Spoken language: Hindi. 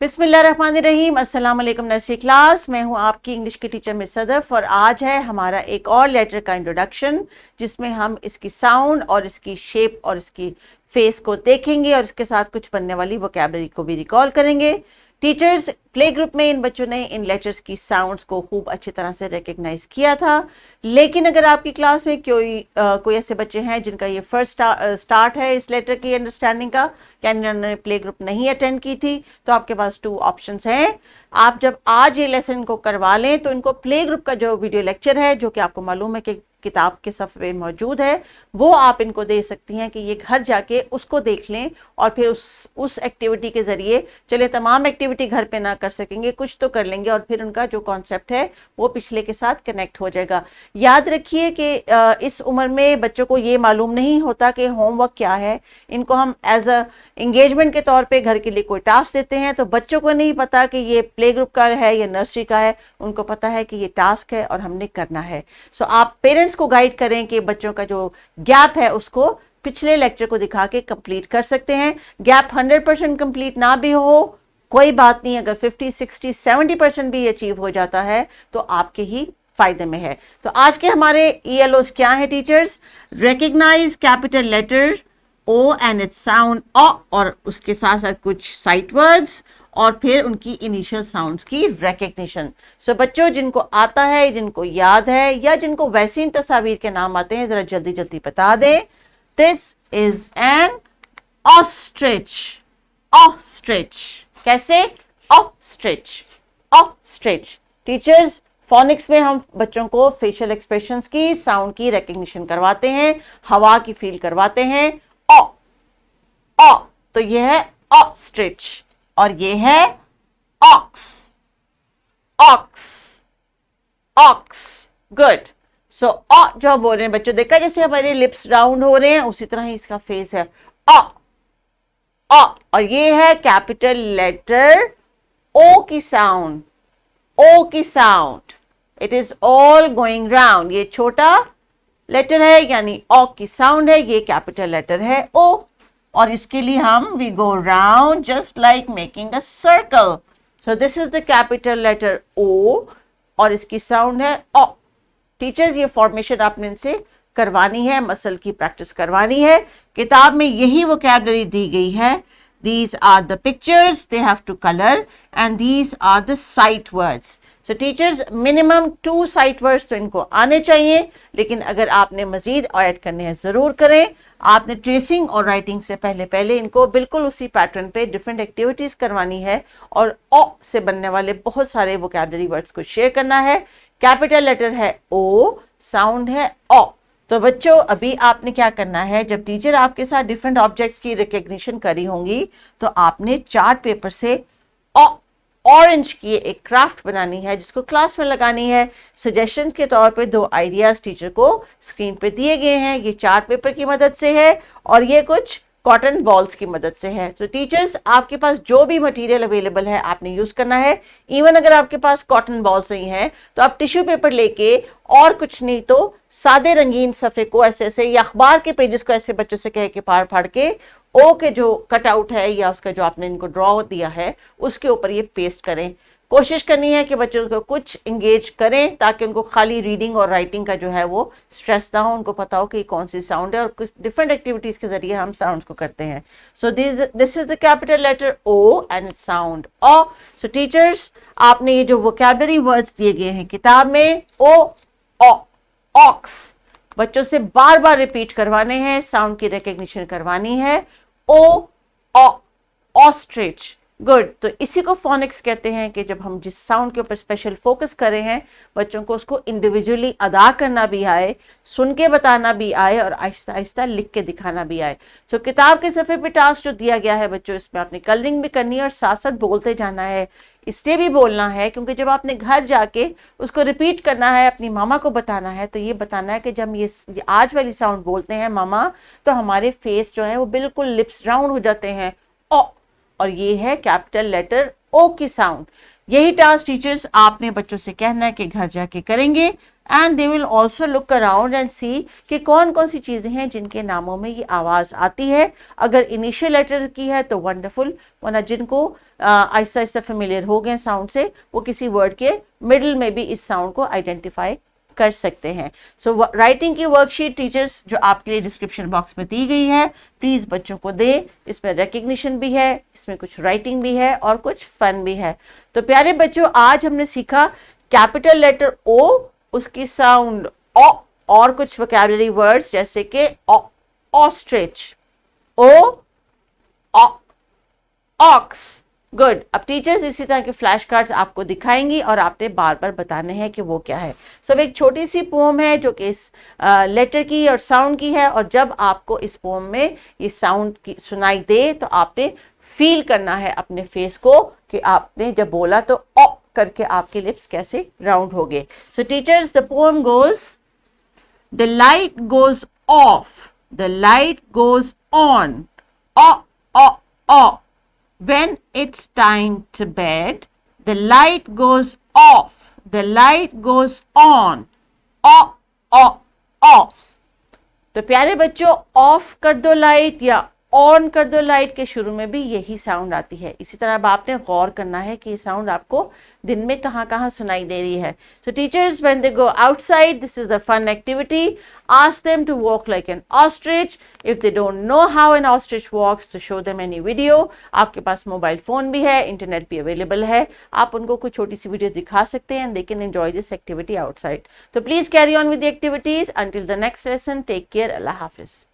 बिस्मिल्लाहिर्रहमानिर्रहीम। अस्सलाम वालेकुम नर्सरी क्लास। मैं हूं आपकी इंग्लिश की टीचर मिस सदफ और आज है हमारा एक और लेटर का इंट्रोडक्शन जिसमें हम इसकी साउंड और इसकी शेप और इसकी फेस को देखेंगे और इसके साथ कुछ बनने वाली वोकैबुलरी को भी रिकॉल करेंगे। टीचर्स प्ले ग्रुप में इन बच्चों ने इन लेटर्स की साउंड्स को खूब अच्छी तरह से रिकग्नाइज किया था, लेकिन अगर आपकी क्लास में कोई ऐसे बच्चे हैं जिनका ये फर्स्ट स्टार्ट है इस लेटर की अंडरस्टैंडिंग का, यानी उन्होंने प्ले ग्रुप नहीं अटेंड की थी, तो आपके पास 2 ऑप्शंस हैं। आप जब आज ये लेसन को करवा लें तो इनको प्ले ग्रुप का जो वीडियो लेक्चर है, जो कि आपको मालूम है कि किताब के सफ़े पे मौजूद है, वो आप इनको दे सकती हैं कि ये घर जाके उसको देख लें और फिर उस एक्टिविटी के ज़रिए, चले तमाम एक्टिविटी घर पे ना कर सकेंगे, कुछ तो कर लेंगे और फिर उनका जो कॉन्सेप्ट है वो पिछले के साथ कनेक्ट हो जाएगा। याद रखिए कि इस उम्र में बच्चों को ये मालूम नहीं होता कि होमवर्क क्या है। इनको हम एज अ इंगेजमेंट के तौर पे घर के लिए कोई टास्क देते हैं तो बच्चों को नहीं पता कि ये प्ले ग्रुप का है या नर्सरी का है, उनको पता है कि ये टास्क है और हमने करना है। सो आप पेरेंट्स को गाइड करें कि बच्चों का जो गैप है उसको पिछले लेक्चर को दिखा के कंप्लीट कर सकते हैं। गैप 100% कंप्लीट ना भी हो कोई बात नहीं, अगर 50, 60, 70% भी अचीव हो जाता है तो आपके ही फायदे में है। तो आज के हमारे ELOs क्या है teachers? Recognise capital letter O and its sound a, और उसके साथ साथ कुछ साइट वर्ड्स और फिर उनकी इनिशियल साउंड्स की रिकग्निशन। सो बच्चों जिनको आता है, जिनको याद है या जिनको वैसे इन तस्वीर के नाम आते हैं, जरा जल्दी जल्दी बता दें। This is an ostrich. Ostrich कैसे? ऑस्ट्रिच। ऑस्ट्रिच। टीचर्स फोनिक्स में हम बच्चों को फेशियल एक्सप्रेशंस की, साउंड की रिकग्निशन करवाते हैं, हवा की फील करवाते हैं। ओ ओ, तो ये है ऑस्ट्रिच और ये है ऑक्स। Ox ox. गुड। सो ओ जो बोल रहे हैं बच्चों, देखा जैसे हमारे लिप्स राउंड हो रहे हैं उसी तरह ही इसका फेस है। ओ ओ, और ये है कैपिटल लेटर ओ की साउंड। ओ की sound, it is all going round. ये छोटा लेटर है यानी ओ की साउंड है, ये कैपिटल लेटर है ओ, और इसके लिए हम we go round just like making a circle. So this is the capital letter O और इसकी साउंड है ओ। टीचर्स ये फॉर्मेशन आपने इनसे करवानी है, मसल की प्रैक्टिस करवानी है। किताब में यही वोकैबुलरी दी गई है। These are the pictures they have to color and these are the sight words. So teachers minimum 2 sight words तो इनको आने चाहिए, लेकिन अगर आपने मजीद ऐड करने हैं ज़रूर करें। आपने ट्रेसिंग और राइटिंग से पहले इनको बिल्कुल उसी पैटर्न पे डिफरेंट एक्टिविटीज़ करवानी है और ओ से बनने वाले बहुत सारे वोकैबुलरी वर्ड्स को शेयर करना है। कैपिटल लेटर है ओ, साउंड है ओ। तो बच्चों अभी आपने क्या करना है, जब टीचर आपके साथ डिफरेंट ऑब्जेक्ट्स की रिकग्निशन करी होंगी तो आपने चार्ट पेपर से ऑरेंज की एक क्राफ्ट बनानी है जिसको क्लास में लगानी है। सजेशंस के तौर पे 2 आइडियाज टीचर को स्क्रीन पे दिए गए हैं। ये चार्ट पेपर की मदद से है और ये कुछ कॉटन बॉल्स की मदद से है। तो टीचर्स आपके पास जो भी मटेरियल अवेलेबल है आपने यूज करना है। इवन अगर आपके पास कॉटन बॉल्स नहीं है तो आप टिश्यू पेपर लेके और कुछ नहीं तो सादे रंगीन सफ़े को ऐसे ऐसे या अखबार के पेजेस को ऐसे बच्चों से कह के फाड़ फाड़ के ओ के जो कटआउट है या उसका जो आपने इनको ड्रॉ दिया है उसके ऊपर ये पेस्ट करें। कोशिश करनी है कि बच्चों को कुछ इंगेज करें ताकि उनको खाली रीडिंग और राइटिंग का जो है वो स्ट्रेस ना हो, उनको पता हो कि कौन सी साउंड है और कुछ डिफरेंट एक्टिविटीज़ के जरिए हम साउंड्स को करते हैं। So this is the capital letter O and its sound O. So teachers आपने ये जो वोकैबुलरी वर्ड्स दिए गए हैं किताब में, ओ ओ ऑक्स, बच्चों से बार बार रिपीट करवाने हैं, साउंड की रिकग्निशन करवानी है। ओ ओ ऑस्ट्रिच। गुड। तो इसी को फोनिक्स कहते हैं कि जब हम जिस साउंड के ऊपर स्पेशल फोकस कर रहे हैं बच्चों को उसको इंडिविजुअली अदा करना भी आए, सुन के बताना भी आए और आहिस्ता आहिस्ता लिख के दिखाना भी आए। तो किताब के सफ़े पे टास्क जो दिया गया है बच्चों, इसमें आपने कलरिंग भी करनी है और साथ साथ बोलते जाना है। इसलिए भी बोलना है क्योंकि जब आपने घर जाके उसको रिपीट करना है, अपनी मामा को बताना है, तो ये बताना है कि जब ये आज वाली साउंड बोलते हैं मामा तो हमारे फेस जो है वो बिल्कुल लिप्स राउंड हो जाते हैं ओ, और ये है कैपिटल लेटर ओ की साउंड। यही टास्क टीचर्स आपने बच्चों से कहना है कि घर जाके करेंगे। And they will also look around and see कि कौन कौन सी चीज़ें हैं जिनके नामों में ये आवाज़ आती है। अगर इनिशियल लेटर की है तो वंडरफुल, वरना जिनको आहिस्ता आहिस्ता फेमिलियर हो गए साउंड से, वो किसी वर्ड के मिडिल में भी इस साउंड को आइडेंटिफाई कर सकते हैं। सो राइटिंग की वर्कशीट टीचर्स जो आपके लिए डिस्क्रिप्शन बॉक्स में दी गई है, प्लीज बच्चों को दे। इसमें रिकग्निशन भी है, इसमें कुछ राइटिंग भी है और कुछ फन भी है। तो प्यारे बच्चों, आज हमने सीखा कैपिटल लेटर ओ, उसकी साउंड ओ, और कुछ वोकैबुलरी वर्ड्स जैसे कि ऑस्ट्रिच, ओ, ऑक्स। गुड। अब टीचर्स इसी तरह के फ्लैश कार्ड्स आपको दिखाएंगी और आपने बार बार बताने हैं कि वो क्या है। सो अब एक छोटी सी पोम है जो कि इस लेटर की और साउंड की है, और जब आपको इस पोम में ये साउंड की सुनाई दे तो आपने फील करना है अपने फेस को कि आपने जब बोला तो ओ करके आपके लिप्स कैसे राउंड हो गए। So teachers, the poem goes, the light goes off, the light goes on, O O O. When it's time to bed, the light goes off, the light goes on, off। तो प्यारे बच्चों, ऑफ कर दो लाइट या ऑन कर दो लाइट के शुरू में भी यही साउंड आती है। इसी तरह अब आपने गौर करना है कि ये साउंड आपको दिन में कहाँ कहाँ सुनाई दे रही है। So teachers, when they go outside, this is the fun activity, ask them to walk like an ostrich. If they don't know how an ostrich walks, तो शो देम एनी वीडियो। आपके पास मोबाइल फोन भी है, इंटरनेट भी अवेलेबल है, आप उनको कोई छोटी सी वीडियो दिखा सकते हैं, they can enjoy this activity outside. तो please carry on with the activities. Until the next lesson, take care, अल्लाह हाफिज।